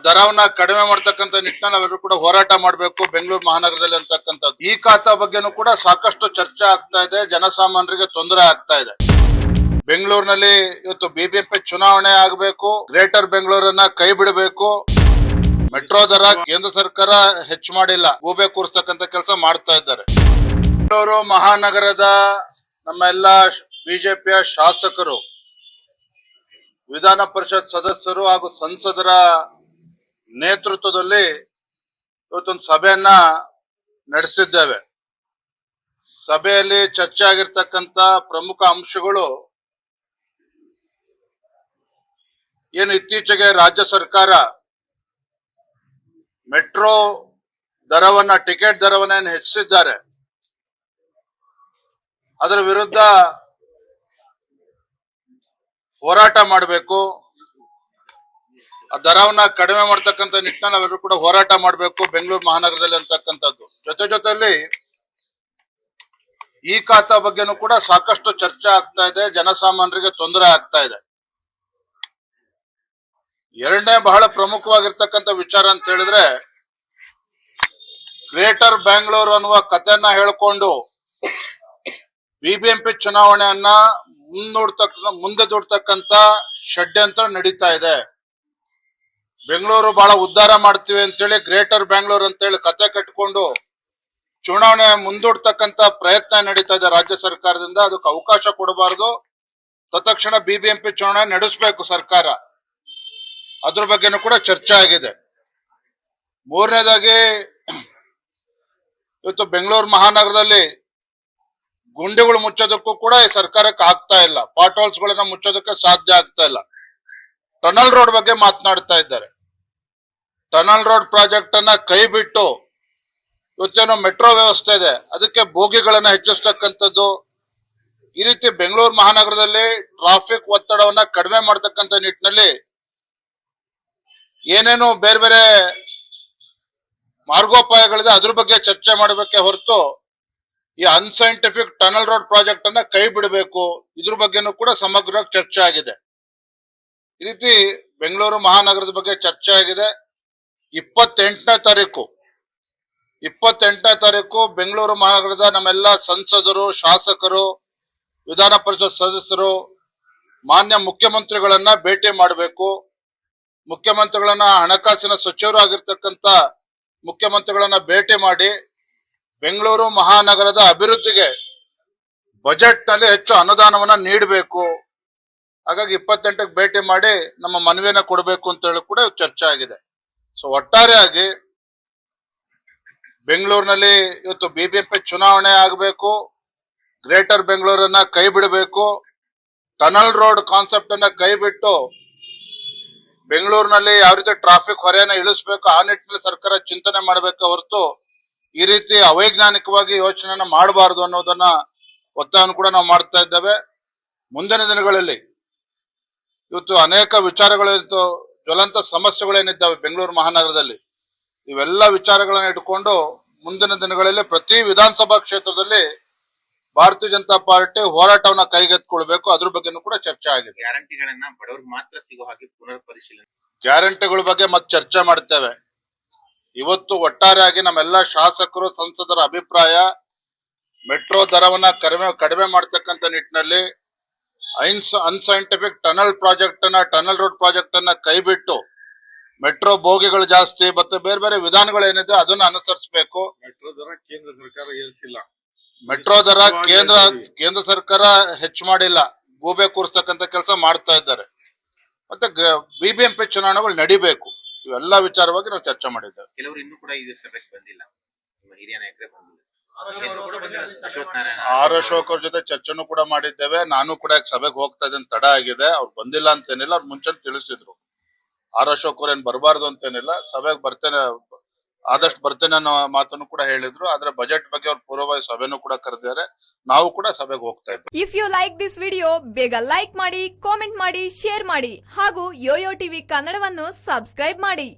ದರವನ್ನ ಕಡಿಮೆ ಮಾಡ್ತಕ್ಕಂಥ ನಿಟ್ಟಿನಲ್ಲಿ ನಾವೆಲ್ಲರೂ ಕೂಡ ಹೋರಾಟ ಮಾಡಬೇಕು ಬೆಂಗಳೂರು ಮಹಾನಗರದಲ್ಲಿ ಅಂತಕ್ಕಂಥದ್ದು. ಈ ಖಾತಾ ಬಗ್ಗೆನೂ ಕೂಡ ಸಾಕಷ್ಟು ಚರ್ಚೆ ಆಗ್ತಾ ಇದೆ, ಜನಸಾಮಾನ್ಯರಿಗೆ ತೊಂದರೆ ಆಗ್ತಾ ಇದೆ. ಬೆಂಗಳೂರಿನಲ್ಲಿ ಇವತ್ತು ಬಿಬಿಎಂಪಿ ಚುನಾವಣೆ ಆಗಬೇಕು, ಗ್ರೇಟರ್ ಬೆಂಗಳೂರನ್ನ ಕೈ ಬಿಡಬೇಕು, ಮೆಟ್ರೋ ದರ ಕೇಂದ್ರ ಸರ್ಕಾರ ಹೆಚ್ಚು ಮಾಡಿಲ್ಲ, ಗೂಬೆ ಕೂರಿಸ್ತಕ್ಕಂಥ ಕೆಲಸ ಮಾಡ್ತಾ ಇದ್ದಾರೆ. ಬೆಂಗಳೂರು ಮಹಾನಗರದ ನಮ್ಮ ಎಲ್ಲ ಬಿಜೆಪಿಯ ಶಾಸಕರು, ವಿಧಾನ ಪರಿಷತ್ ಸದಸ್ಯರು ಹಾಗೂ ಸಂಸದರ ನೇತೃತ್ವದಲ್ಲಿ ಇವತ್ತೊಂದು ಸಭೆಯನ್ನ ನಡೆಸಿದ್ದೇವೆ. ಸಭೆಯಲ್ಲಿ ಚರ್ಚೆ ಆಗಿರ್ತಕ್ಕಂಥ ಪ್ರಮುಖ ಅಂಶಗಳು ಏನು, ಇತ್ತೀಚೆಗೆ ರಾಜ್ಯ ಸರ್ಕಾರ ಮೆಟ್ರೋ ದರವನ್ನ, ಟಿಕೆಟ್ ದರವನ್ನ ಹೆಚ್ಚಿಸಿದ್ದಾರೆ, ಅದರ ವಿರುದ್ಧ ಹೋರಾಟ ಮಾಡಬೇಕು. ಆ ದರವನ್ನ ಕಡಿಮೆ ಮಾಡ್ತಕ್ಕಂಥ ನಿಟ್ಟಿನಲ್ಲಿ ನಾವೆಲ್ಲರೂ ಕೂಡ ಹೋರಾಟ ಮಾಡಬೇಕು ಬೆಂಗಳೂರು ಮಹಾನಗರದಲ್ಲಿ ಅಂತಕ್ಕಂಥದ್ದು. ಜೊತೆಯಲ್ಲಿ ಈ ಖಾತಾ ಬಗ್ಗೆನೂ ಕೂಡ ಸಾಕಷ್ಟು ಚರ್ಚೆ ಆಗ್ತಾ ಇದೆ, ಜನಸಾಮಾನ್ಯರಿಗೆ ತೊಂದರೆ ಆಗ್ತಾ ಇದೆ. ಎರಡನೇ ಬಹಳ ಪ್ರಮುಖವಾಗಿರ್ತಕ್ಕಂಥ ವಿಚಾರ ಅಂತ ಹೇಳಿದ್ರೆ, ಗ್ರೇಟರ್ ಬ್ಯಾಂಗ್ಳೂರ್ ಅನ್ನುವ ಕಥೆಯನ್ನ ಹೇಳ್ಕೊಂಡು ಬಿಬಿಎಂಪಿ ಚುನಾವಣೆಯನ್ನ ಮುಂದೆ ದೂಡ್ತಕ್ಕಂಥ ಷಡ್ಯಂತ್ರ ನಡೀತಾ ಇದೆ. ಬೆಂಗಳೂರು ಬಹಳ ಉದ್ಧಾರ ಮಾಡ್ತೀವಿ ಅಂತೇಳಿ ಗ್ರೇಟರ್ ಬ್ಯಾಂಗ್ಳೂರ್ ಅಂತೇಳಿ ಕತೆ ಕಟ್ಕೊಂಡು ಚುನಾವಣೆ ಮುಂದೂಡ್ತಕ್ಕಂಥ ಪ್ರಯತ್ನ ನಡೀತಾ ಇದೆ ರಾಜ್ಯ ಸರ್ಕಾರದಿಂದ. ಅದಕ್ಕೆ ಅವಕಾಶ ಕೊಡಬಾರದು, ತತ್ಕ್ಷಣ ಬಿಬಿಎಂಪಿ ಚುನಾವಣೆ ನಡೆಸಬೇಕು ಸರ್ಕಾರ. ಅದ್ರ ಬಗ್ಗೆನೂ ಕೂಡ ಚರ್ಚೆ ಆಗಿದೆ. ಮೂರನೇದಾಗಿ, ಇವತ್ತು ಬೆಂಗಳೂರು ಮಹಾನಗರದಲ್ಲಿ ಗುಂಡಿಗಳು ಮುಚ್ಚೋದಕ್ಕೂ ಕೂಡ ಈ ಸರ್ಕಾರಕ್ಕೆ ಆಗ್ತಾ ಇಲ್ಲ, ಪಾಟ್ ಹೋಲ್ಸ್ ಗಳನ್ನ ಮುಚ್ಚೋದಕ್ಕೆ ಸಾಧ್ಯ ಆಗ್ತಾ ಇಲ್ಲ. ಟನಲ್ ರೋಡ್ ಬಗ್ಗೆ ಮಾತನಾಡ್ತಾ ಇದ್ದಾರೆ. ಟನಲ್ ರೋಡ್ ಪ್ರಾಜೆಕ್ಟ್ ಅನ್ನ ಕೈ ಬಿಟ್ಟು ಇವತ್ತೇನೋ ಮೆಟ್ರೋ ವ್ಯವಸ್ಥೆ ಇದೆ, ಅದಕ್ಕೆ ಬೋಗಿಗಳನ್ನ ಹೆಚ್ಚಿಸ್ತಕ್ಕಂಥದ್ದು. ಈ ರೀತಿ ಬೆಂಗಳೂರು ಮಹಾನಗರದಲ್ಲಿ ಟ್ರಾಫಿಕ್ ಒತ್ತಡವನ್ನ ಕಡಿಮೆ ಮಾಡತಕ್ಕಂಥ ನಿಟ್ಟಿನಲ್ಲಿ ಏನೇನು ಬೇರೆ ಬೇರೆ ಮಾರ್ಗೋಪಾಯಗಳಿದೆ, ಅದ್ರ ಬಗ್ಗೆ ಚರ್ಚೆ ಮಾಡಬೇಕೆ ಹೊರತು ಈ ಅನ್ಸೈಂಟಿಫಿಕ್ ಟನಲ್ ರೋಡ್ ಪ್ರಾಜೆಕ್ಟ್ ಅನ್ನ ಕೈ ಬಿಡಬೇಕು, ಇದ್ರ ಬಗ್ಗೆನೂ ಕೂಡ ಸಮಗ್ರ ಚರ್ಚೆ ಆಗಿದೆ. ಈ ರೀತಿ ಬೆಂಗಳೂರು ಮಹಾನಗರದ ಬಗ್ಗೆ ಚರ್ಚೆ ಆಗಿದೆ. 28ನೇ ತಾರೀಕು ಬೆಂಗಳೂರು ಮಹಾನಗರದ ನಮ್ಮೆಲ್ಲ ಸಂಸದರು, ಶಾಸಕರು, ವಿಧಾನ ಪರಿಷತ್ ಸದಸ್ಯರು ಮಾನ್ಯ ಮುಖ್ಯಮಂತ್ರಿಗಳನ್ನ ಭೇಟಿ ಮಾಡಬೇಕು. ಮುಖ್ಯಮಂತ್ರಿಗಳನ್ನ, ಹಣಕಾಸಿನ ಸಚಿವರು ಆಗಿರ್ತಕ್ಕಂಥ ಮುಖ್ಯಮಂತ್ರಿಗಳನ್ನ ಭೇಟಿ ಮಾಡಿ ಬೆಂಗಳೂರು ಮಹಾನಗರದ ಅಭಿವೃದ್ಧಿಗೆ ಬಜೆಟ್ ನಲ್ಲಿ ಹೆಚ್ಚು ಅನುದಾನವನ್ನ ನೀಡಬೇಕು. ಹಾಗಾಗಿ 28ಕ್ಕೆ ಭೇಟಿ ಮಾಡಿ ನಮ್ಮ ಮನವಿಯನ್ನ ಕೊಡಬೇಕು ಅಂತ ಹೇಳಿ ಕೂಡ ಚರ್ಚೆ ಆಗಿದೆ. ಸೊ ಒಟ್ಟಾರೆಯಾಗಿ ಬೆಂಗಳೂರಿನಲ್ಲಿ ಇವತ್ತು ಬಿಬಿಎಂಪಿ ಚುನಾವಣೆ ಆಗಬೇಕು, ಗ್ರೇಟರ್ ಬೆಂಗಳೂರನ್ನ ಕೈ ಬಿಡಬೇಕು, ಟನಲ್ ರೋಡ್ ಕಾನ್ಸೆಪ್ಟ್ ಅನ್ನ ಕೈ ಬಿಟ್ಟು ಬೆಂಗಳೂರಿನಲ್ಲಿ ಯಾವ ರೀತಿ ಟ್ರಾಫಿಕ್ ಹೊರೆಯನ್ನ ಇಳಿಸಬೇಕು ಆ ನಿಟ್ಟಿನಲ್ಲಿ ಸರ್ಕಾರ ಚಿಂತನೆ ಮಾಡಬೇಕು ಹೊರತು ಈ ರೀತಿ ಅವೈಜ್ಞಾನಿಕವಾಗಿ ಯೋಚನೆಯನ್ನ ಮಾಡಬಾರದು ಅನ್ನೋದನ್ನ ಒತ್ತಾಯವನ್ನು ಕೂಡ ನಾವು ಮಾಡ್ತಾ ಇದ್ದೇವೆ. ಮುಂದಿನ ದಿನಗಳಲ್ಲಿ ಇವತ್ತು ಅನೇಕ ವಿಚಾರಗಳಿತ್ತು, ಜ್ವಲಂತ ಸಮಸ್ಯೆಗಳೇನಿದ್ದಾವೆ ಬೆಂಗಳೂರು ಮಹಾನಗರದಲ್ಲಿ, ಇವೆಲ್ಲ ವಿಚಾರಗಳನ್ನ ಇಟ್ಕೊಂಡು ಮುಂದಿನ ದಿನಗಳಲ್ಲಿ ಪ್ರತಿ ವಿಧಾನಸಭಾ ಕ್ಷೇತ್ರದಲ್ಲಿ ಭಾರತೀಯ ಜನತಾ ಪಾರ್ಟಿ ಹೋರಾಟವನ್ನ ಕೈಗೆತ್ತಿಕೊಳ್ಬೇಕು. ಅದ್ರ ಬಗ್ಗೆನೂ ಕೂಡ ಚರ್ಚೆ ಆಗಿದೆ. ಗ್ಯಾರಂಟಿಗಳನ್ನ ಬಡವರಿಗೆ ಮಾತ್ರ ಸಿಗೋ ಹಾಗೆ ಪುನರ್ ಪರಿಶೀಲನೆ, ಗ್ಯಾರಂಟಿಗಳ ಬಗ್ಗೆ ಮತ್ತೆ ಚರ್ಚೆ ಮಾಡ್ತೇವೆ. ಇವತ್ತು ಒಟ್ಟಾರೆಯಾಗಿ ನಮ್ಮೆಲ್ಲ ಶಾಸಕರು, ಸಂಸದರ ಅಭಿಪ್ರಾಯ ಮೆಟ್ರೋ ದರವನ್ನ ಕಡಿಮೆ ಮಾಡ್ತಕ್ಕಂಥ ನಿಟ್ಟಿನಲ್ಲಿ ಅನ್ಸೈಂಟಿಫಿಕ್ ಟನಲ್ ರೋಡ್ ಪ್ರಾಜೆಕ್ಟ್ ಅನ್ನ ಕೈ ಬಿಟ್ಟು ಮೆಟ್ರೋ ಬೋಗಿಗಳು ಜಾಸ್ತಿ ಮತ್ತೆ ಬೇರೆ ಬೇರೆ ವಿಧಾನಗಳು ಏನಿದೆ ಅದನ್ನ ಅನುಸರಿಸಬೇಕು. ಮೆಟ್ರೋ ದರ ಕೇಂದ್ರ ಸರ್ಕಾರ ಏರಿಸಿಲ್ಲ, ಮೆಟ್ರೋ ದರ ಕೇಂದ್ರ ಸರ್ಕಾರ ಹೆಚ್ಚು ಮಾಡಿಲ್ಲ, ಗೂಬೆ ಕೂರಿಸ್ತಕ್ಕಂಥ ಕೆಲಸ ಮಾಡ್ತಾ ಇದ್ದಾರೆ. ಮತ್ತೆ ಬಿಬಿಎಂಪಿ ಚುನಾವಣೆಗಳು ನಡಿಬೇಕು. ಇವೆಲ್ಲ ವಿಚಾರವಾಗಿ ನಾವು ಚರ್ಚೆ ಮಾಡಿದ್ದೇವೆ. ಕೆಲವರು ಇನ್ನೂ ಕೂಡ ಈ ಸಭೆಗೆ ಬಂದಿಲ್ಲ, ಹಿರಿಯ ನಾಯಕರೇ ಬಂದಿಲ್ಲ. ಆರ್ ಅಶೋಕ್ ಅವ್ರ ಜೊತೆ ಚರ್ಚೆನೂ ಕೂಡ ಮಾಡಿದ್ದೇವೆ. ನಾನು ಕೂಡ ಸಭೆಗೆ ಹೋಗ್ತಾ ಇದ್ದೇನೆ, ತಡ ಆಗಿದೆ. ಅವ್ರು ಬಂದಿಲ್ಲ ಅಂತೇನಿಲ್ಲ, ಅವ್ರು ಮುಂಚೆ ತಿಳಿಸಿದ್ರು. ಆರ್ ಅಶೋಕ್ ಅವ್ರ ಏನ್ ಬರಬಾರ್ದು ಅಂತೇನಿಲ್ಲ, ಸಭೆಗೆ ಬರ್ತೇನೆ, ಆದಷ್ಟು ಬರ್ತೇನೆ ಅನ್ನೋ ಮಾತನ್ನು ಕೂಡ ಹೇಳಿದ್ರು. ಆದ್ರೆ ಬಜೆಟ್ ಬಗ್ಗೆ ಅವ್ರು ಪೂರ್ವಭಾವಿ ಸಭೆನೂ ಕೂಡ ಕರೆದಿದ್ದಾರೆ. ನಾವು ಕೂಡ ಸಭೆಗೆ ಹೋಗ್ತಾ ಇದ್ದೀವಿ. If you like this video, ಬೇಗ ಲೈಕ್ ಮಾಡಿ, ಕಾಮೆಂಟ್ ಮಾಡಿ, ಶೇರ್ ಮಾಡಿ ಹಾಗೂ ಯೋಯೋ ಟಿವಿ ಕನ್ನಡವನ್ನು ಸಬ್ಸ್ಕ್ರೈಬ್ ಮಾಡಿ.